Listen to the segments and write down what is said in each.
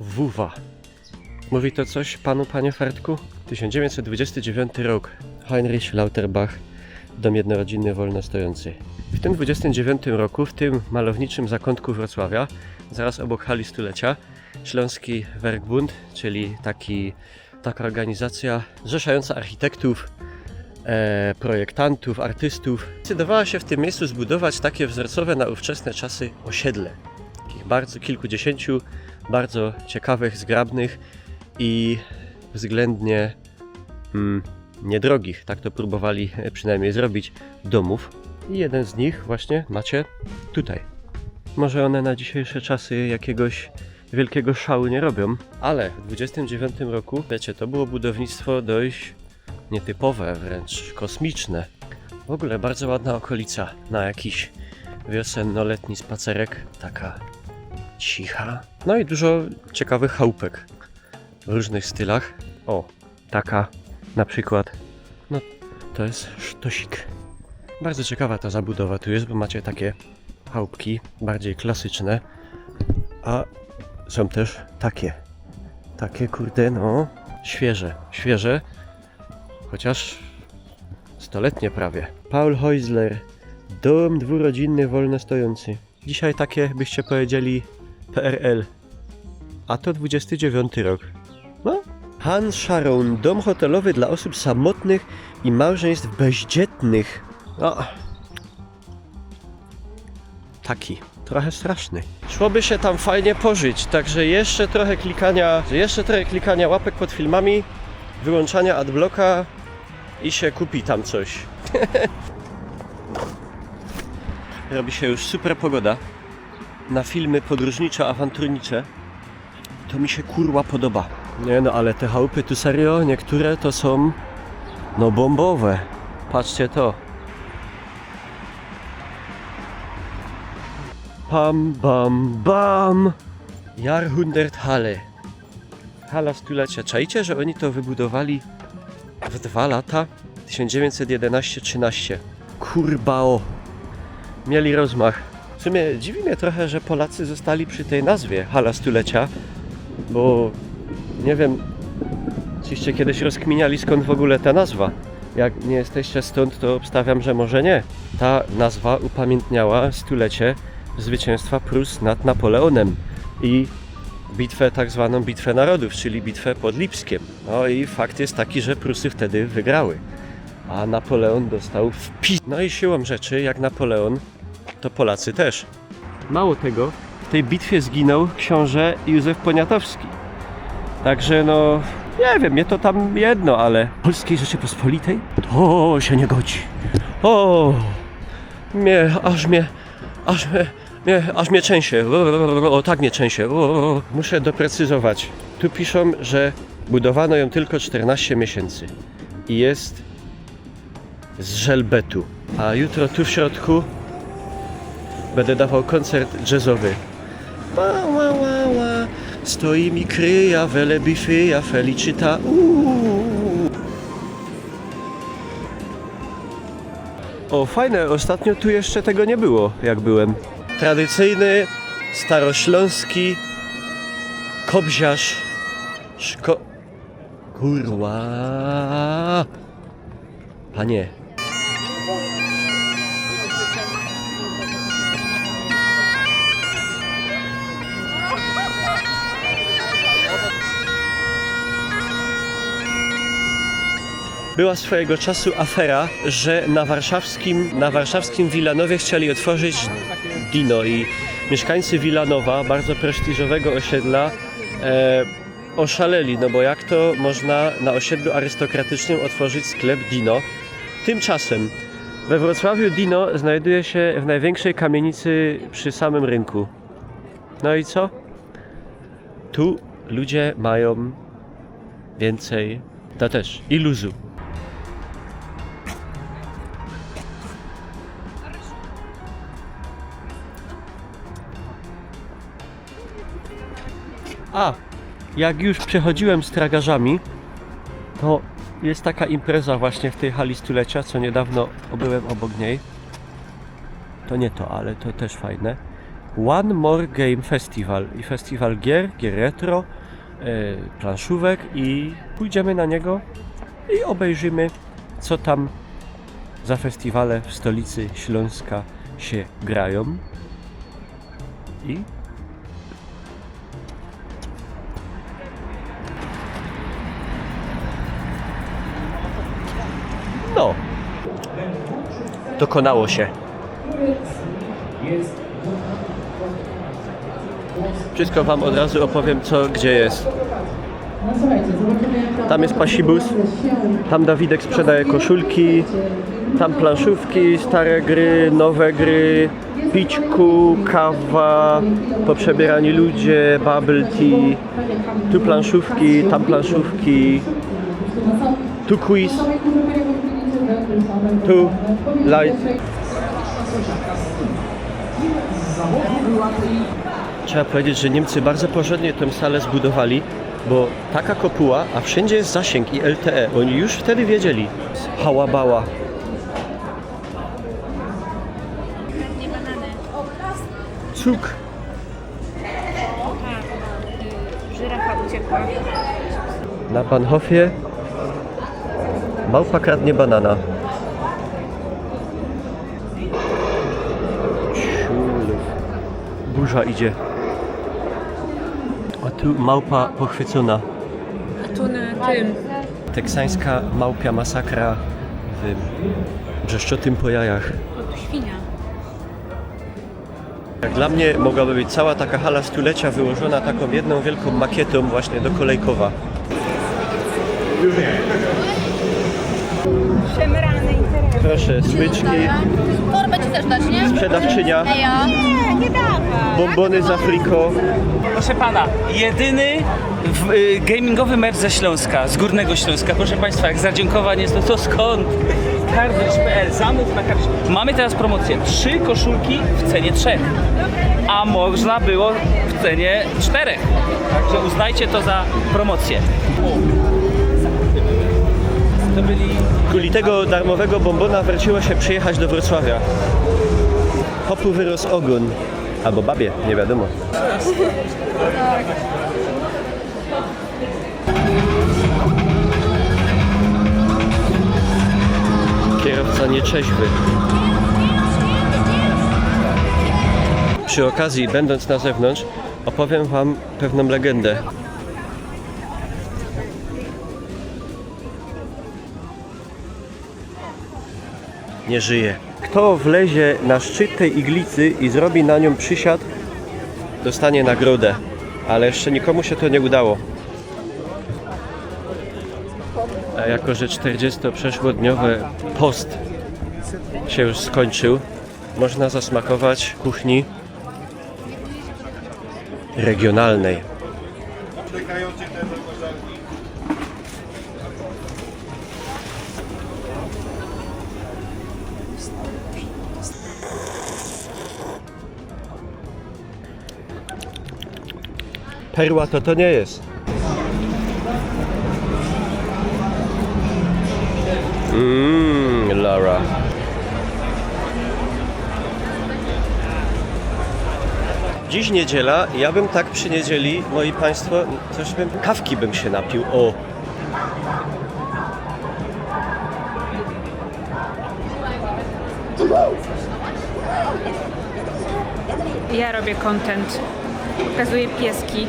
Wuwa. Mówi to coś panu, panie Fertku? 1929 rok. Heinrich Lauterbach, dom jednorodzinny wolno stojący. W tym 29 roku, w tym malowniczym zakątku Wrocławia, zaraz obok hali stulecia, Śląski Werkbund, czyli taka organizacja zrzeszająca architektów, projektantów, artystów, zdecydowała się w tym miejscu zbudować takie wzorcowe na ówczesne czasy osiedle. Takich kilkudziesięciu bardzo ciekawych, zgrabnych i względnie niedrogich, tak to próbowali przynajmniej zrobić, domów. I jeden z nich właśnie macie tutaj. Może one na dzisiejsze czasy jakiegoś wielkiego szału nie robią, ale w 29 roku, wiecie, to było budownictwo dość nietypowe, wręcz kosmiczne. W ogóle bardzo ładna okolica na jakiś wiosenno-letni spacerek, taka cicha. No i dużo ciekawych chałupek w różnych stylach. O, taka na przykład, no to jest sztosik. Bardzo ciekawa ta zabudowa tu jest, bo macie takie chałupki bardziej klasyczne, a są też takie kurde, no świeże, chociaż stoletnie prawie. Paul Häusler, dom dwurodzinny wolno stojący. Dzisiaj takie byście powiedzieli PRL, a to 29 rok. No. Han Sharon, dom hotelowy dla osób samotnych i małżeństw bezdzietnych. No. Taki, trochę straszny. Szłoby się tam fajnie pożyć, także jeszcze trochę klikania łapek pod filmami, wyłączania adblocka i się kupi tam coś. Robi się już super pogoda na filmy podróżniczo-awanturnicze. To mi się kurwa podoba. Nie no, ale te chałupy tu serio, niektóre to są no bombowe. Patrzcie to. Pam, bam, bam. Jahrhunderthalle. Hala stulecia. Czajcie, że oni to wybudowali w 2 lata? 1911-13. Kurbao. Mieli rozmach. W sumie dziwi mnie trochę, że Polacy zostali przy tej nazwie Hala Stulecia, bo nie wiem, czyście kiedyś rozkminiali, skąd w ogóle ta nazwa. Jak nie jesteście stąd, to obstawiam, że może nie. Ta nazwa upamiętniała stulecie zwycięstwa Prus nad Napoleonem i bitwę, tak zwaną Bitwę Narodów, czyli bitwę pod Lipskiem. No i fakt jest taki, że Prusy wtedy wygrały, a Napoleon dostał wpis. No i siłą rzeczy, jak Napoleon, to Polacy też. Mało tego, w tej bitwie zginął książę Józef Poniatowski. Także no, nie wiem, mnie to tam jedno, ale Polskiej Rzeczypospolitej to się nie godzi. O, aż mnie trzęsie. O, tak mnie trzęsie. Muszę doprecyzować. Tu piszą, że budowano ją tylko 14 miesięcy i jest z żelbetu. A jutro tu w środku będę dawał koncert jazzowy. Stoi mi kryja, wele bifyja, felicita. O, fajne, ostatnio tu jeszcze tego nie było, jak byłem. Tradycyjny, starośląski kobziarz. Kurwa. Panie. Była swojego czasu afera, że na warszawskim Wilanowie chcieli otworzyć Dino i mieszkańcy Wilanowa, bardzo prestiżowego osiedla, oszaleli, no bo jak to można na osiedlu arystokratycznym otworzyć sklep Dino? Tymczasem we Wrocławiu Dino znajduje się w największej kamienicy przy samym rynku. No i co? Tu ludzie mają więcej, to też, i luzu. A, jak już przechodziłem z tragarzami, to jest taka impreza właśnie w tej hali stulecia, co niedawno byłem obok niej. To nie to, ale to też fajne. One More Game Festival i festiwal gier retro, planszówek i pójdziemy na niego i obejrzymy, co tam za festiwale w stolicy Śląska się grają. I no, dokonało się. Wszystko wam od razu opowiem, co gdzie jest. Tam jest pasibus, tam Dawidek sprzedaje koszulki, tam planszówki, stare gry, nowe gry, pićku, kawa, poprzebierani ludzie, bubble tea, tu planszówki, tam planszówki, tu quiz, tu light. Trzeba powiedzieć, że Niemcy bardzo porządnie tę salę zbudowali, bo taka kopuła, a wszędzie jest zasięg i LTE. Oni już wtedy wiedzieli. Hałabała. Cuk. Żyrafa uciekła. Na Bahnhofie małpa kradnie banana. Ciulów. Burza idzie. A tu małpa pochwycona. A tu na tym. Teksańska małpia masakra w brzeszczotym po jajach. O, tu świnia. Jak dla mnie mogłaby być cała taka hala stulecia wyłożona taką jedną wielką makietą właśnie do Kolejkowa. Szemrany interes. Proszę, smyczki, Torbę ci też dać, nie? sprzedawczynia, Ja. Nie dawaj. bombony z Afriko. Proszę pana, jedyny gamingowy mecz ze Śląska, z Górnego Śląska. Proszę państwa, jak zadziękowań jest, to skąd? Kardyż.pl, zamów na kardyż. Mamy teraz promocję. 3 koszulki w cenie 3. A można było w cenie 4. Także uznajcie to za promocję. To byli... Kuli tego darmowego bombona wróciło się przyjechać do Wrocławia. Hopu wyrósł ogon. Albo babie, nie wiadomo. Kierowca nieczeźwy. Przy okazji, będąc na zewnątrz, opowiem wam pewną legendę. Nie żyje. Kto wlezie na szczyt tej iglicy i zrobi na nią przysiad, dostanie nagrodę. Ale jeszcze nikomu się to nie udało. A jako że 40-przeszłodniowy post się już skończył, można zasmakować kuchni regionalnej. Perła to nie jest. Lara. Dziś niedziela, ja bym tak przy niedzieli, moi państwo, coś bym, kawki bym się napił, o. Ja robię content. Pokazuję pieski.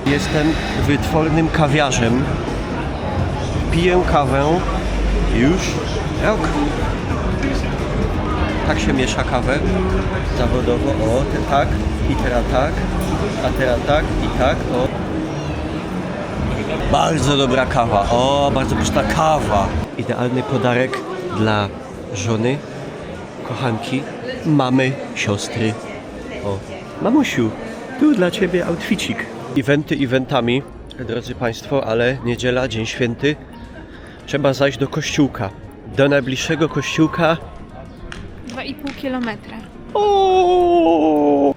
Jestem wytwornym kawiarzem. Piję kawę już rok. Tak się miesza kawę zawodowo. O, tak i teraz tak, a teraz tak i tak. O. Bardzo dobra kawa. O, bardzo pyszna kawa. Idealny podarek dla żony, kochanki, mamy, siostry. O, mamusiu, tu dla ciebie outficik. Eventy eventami, drodzy państwo, ale niedziela, dzień święty. Trzeba zajść do kościółka. Do najbliższego kościółka 2,5 kilometra. O!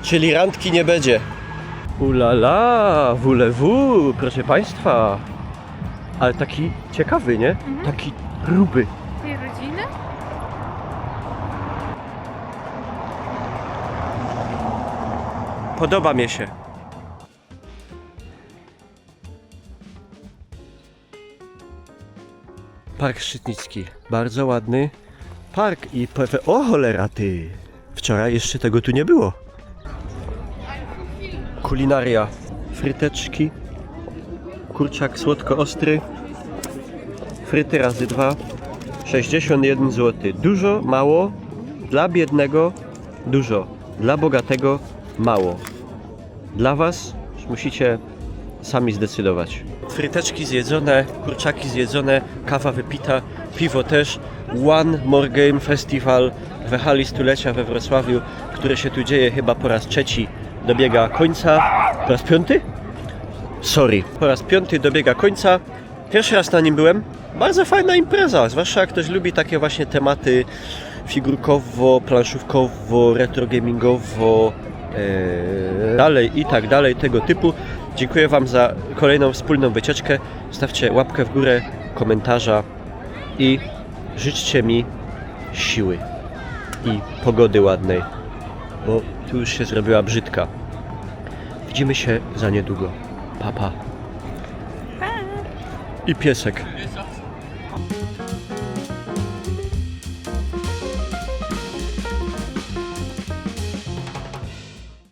Czyli randki nie będzie. Ulala, wulewu, proszę Państwa. Ale taki ciekawy, nie? Taki gruby. Tej rodziny? Podoba mi się. Park Szczytnicki. Bardzo ładny park i pewnie... O cholera ty! Wczoraj jeszcze tego tu nie było. Kulinaria. Fryteczki. Kurczak słodko-ostry. Fryty razy 2. 61 zł. Dużo, mało. Dla biednego dużo. Dla bogatego mało. Dla Was musicie sami zdecydować. Fryteczki zjedzone, kurczaki zjedzone, kawa wypita, piwo też. One More Game Festival w hali stulecia we Wrocławiu, które się tu dzieje chyba po raz 3. Dobiega końca. Po raz 5? Sorry. Po raz 5 dobiega końca. Pierwszy raz na nim byłem. Bardzo fajna impreza, zwłaszcza jak ktoś lubi takie właśnie tematy figurkowo, planszówkowo, retro gamingowo, dalej i tak dalej, tego typu. Dziękuję Wam za kolejną wspólną wycieczkę. Stawcie łapkę w górę, komentarza i życzcie mi siły i pogody ładnej, bo tu już się zrobiła brzydka. Widzimy się za niedługo. Pa, pa. I piesek.